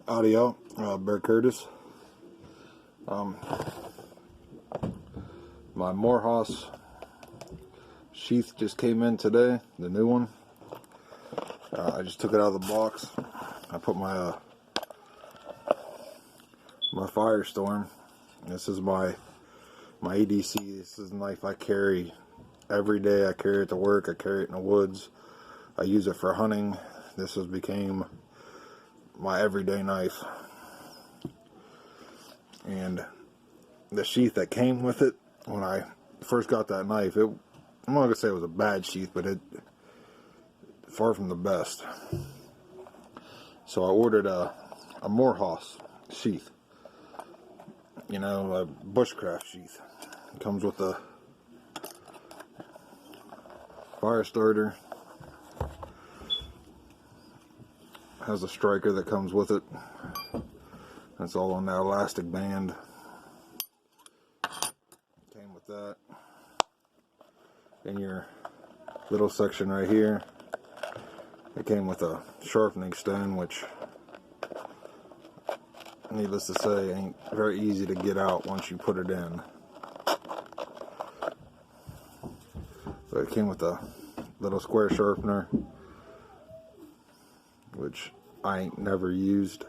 Audio, Bear Curtis. My Moorhaus sheath just came in today, the new one. I just took it out of the box. I put my my firestorm. This is my EDC. This is a knife I carry every day. I carry it to work. I carry it in the woods. I use it for hunting. This has became my everyday knife. And the sheath that came with it, when I first got that knife, I'm not gonna say it was a bad sheath, but it far from the best. So I ordered a Moorhaus sheath, you know, a bushcraft sheath. It comes with a fire starter, has a striker that comes with it. That's all on that elastic band. Came with that. In your little section right here, it came with a sharpening stone, which, needless to say, ain't very easy to get out once you put it in. But it came with a little square sharpener, which I ain't never used.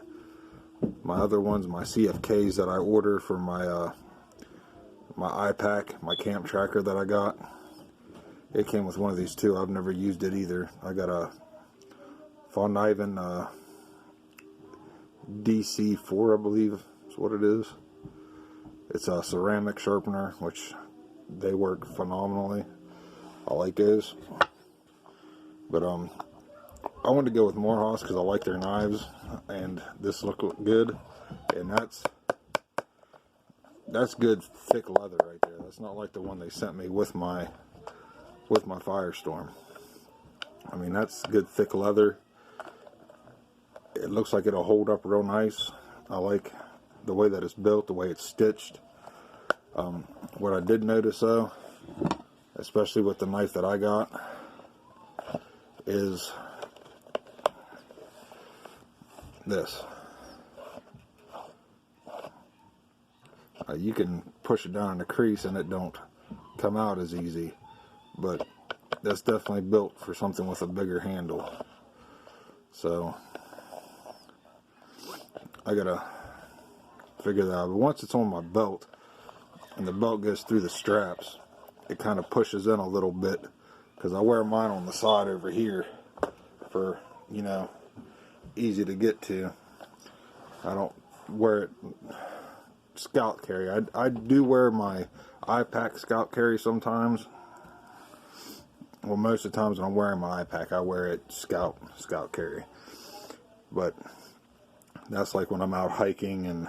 My other ones, my CFKs that I order for my my iPack, my camp tracker that I got, it came with one of these too. I've never used it either. I got a Von Ivan DC4, I believe is what it is. It's a ceramic sharpener, which they work phenomenally. I like those. But I wanted to go with Moorhaus because I like their knives, and this looked good. And that's good thick leather right there. That's not like the one they sent me with my Firestorm. I mean, that's good thick leather. It looks like it'll hold up real nice. I like the way that it's built, the way it's stitched. What I did notice though, especially with the knife that I got, is this. You can push it down in the crease and it don't come out as easy, but that's definitely built for something with a bigger handle. So I gotta figure that out. But once it's on my belt and the belt goes through the straps, it kind of pushes in a little bit, because I wear mine on the side over here for, you know, easy to get to. I don't wear it scout carry. I do wear my iPack scout carry sometimes. Well, most of the times when I'm wearing my iPack, I wear it scout carry. But that's like when I'm out hiking and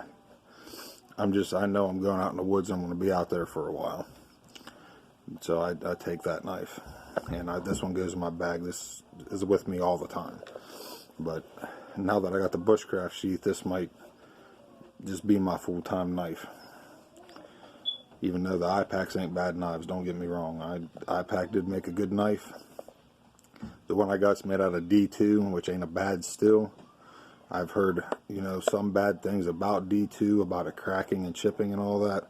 I know I'm going out in the woods, I'm going to be out there for a while. So I take that knife, and this one goes in my bag. This is with me all the time. But now that I got the bushcraft sheath, this might just be my full-time knife. Even though the iPacks ain't bad knives, don't get me wrong. iPack did make a good knife. The one I got's made out of D2, which ain't a bad steel. I've heard, you know, some bad things about D2, about it cracking and chipping and all that.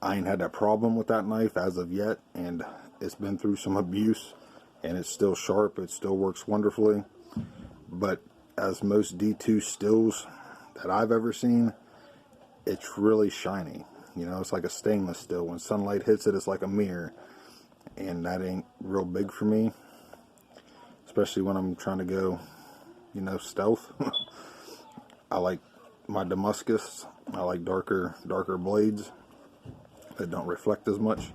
I ain't had that problem with that knife as of yet, and it's been through some abuse, and it's still sharp. It still works wonderfully. But as most D2 steels that I've ever seen, it's really shiny. You know, it's like a stainless steel. When sunlight hits it, it's like a mirror, and that ain't real big for me, especially when I'm trying to go, you know, stealth. I like my Damascus. I like darker blades that don't reflect as much.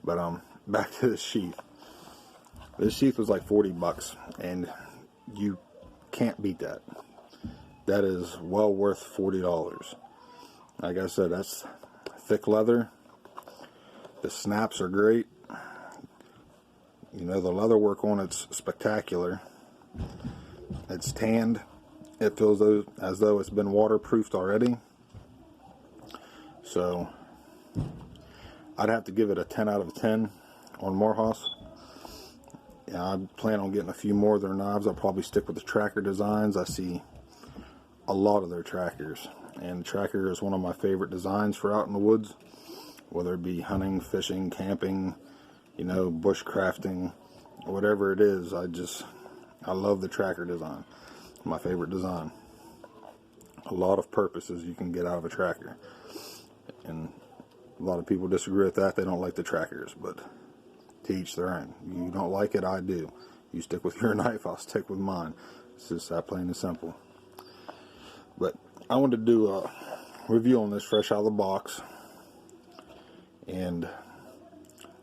But back to the sheath. This sheath was like $40, and you can't beat that. That is well worth $40. Like I said, that's thick leather. The snaps are great. You know, the leather work on it's spectacular. It's tanned. It feels as though it's been waterproofed already. So I'd have to give it a 10 out of 10 on Moorhaus. Yeah, I plan on getting a few more of their knives. I'll probably stick with the tracker designs. I see a lot of their trackers, and the tracker is one of my favorite designs for out in the woods, whether it be hunting, fishing, camping, you know, bush crafting, whatever it is. I love the tracker design. It's my favorite design. A lot of purposes you can get out of a tracker, and a lot of people disagree with that. They don't like the trackers, but to each their own. You don't like it, I do. You stick with your knife, I'll stick with mine. It's just that plain and simple. But I wanted to do a review on this fresh out of the box, and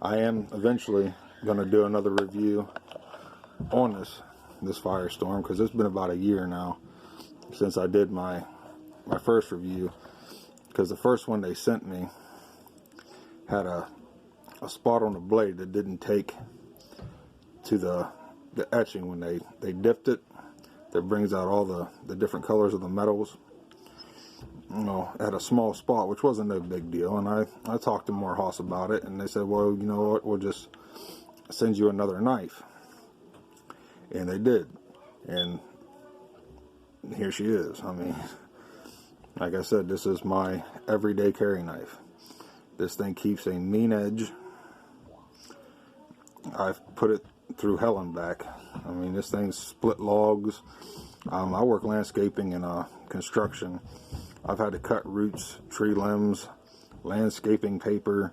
I am eventually going to do another review on this firestorm, because it's been about a year now since I did my first review, because the first one they sent me had a spot on the blade that didn't take to the etching when they dipped it. That brings out all the different colors of the metals. You know, at a small spot, which wasn't no big deal. And I talked to Moorhaus about it, and they said, well, you know what, we'll just send you another knife. And they did. And here she is. I mean, like I said, this is my everyday carry knife. This thing keeps a mean edge. I've put it through hell and back. I mean, this thing's split logs. I work landscaping and construction. I've had to cut roots, tree limbs, landscaping paper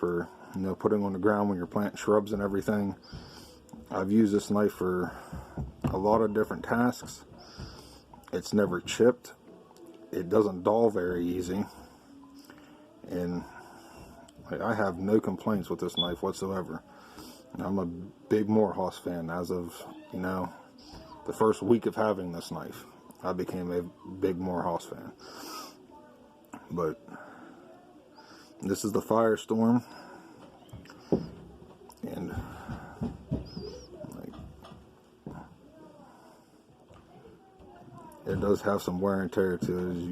for, you know, putting on the ground when you're planting shrubs and everything. I've used this knife for a lot of different tasks. It's never chipped. It doesn't dull very easy. And I have no complaints with this knife whatsoever. I'm a big Moorhaus fan. As of, you know, the first week of having this knife, I became a big Moorhaus fan. But this is the Firestorm, and it does have some wear and tear to it, as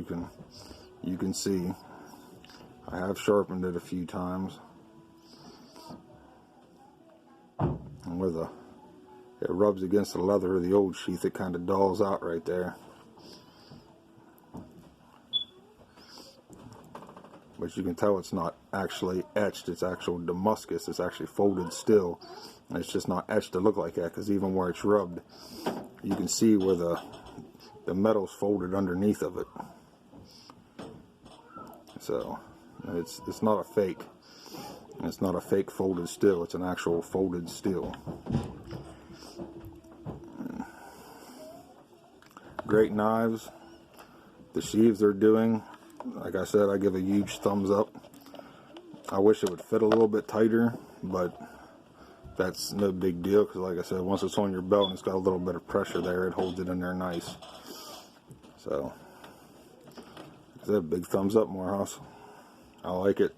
you can see. I have sharpened it a few times. And where it rubs against the leather of the old sheath, it kind of dulls out right there. But you can tell it's not actually etched, it's actual Damascus, it's actually folded still. And it's just not etched to look like that, because even where it's rubbed, you can see where the metal's folded underneath of it. So it's not a fake. It's not a fake folded steel, it's an actual folded steel. Great knives. The sheaths they're doing, like I said, I give a huge thumbs up. I wish it would fit a little bit tighter, but that's no big deal, because like I said, once it's on your belt and it's got a little bit of pressure there, it holds it in there nice. So, like I said, big thumbs up, Moorhaus. I like it.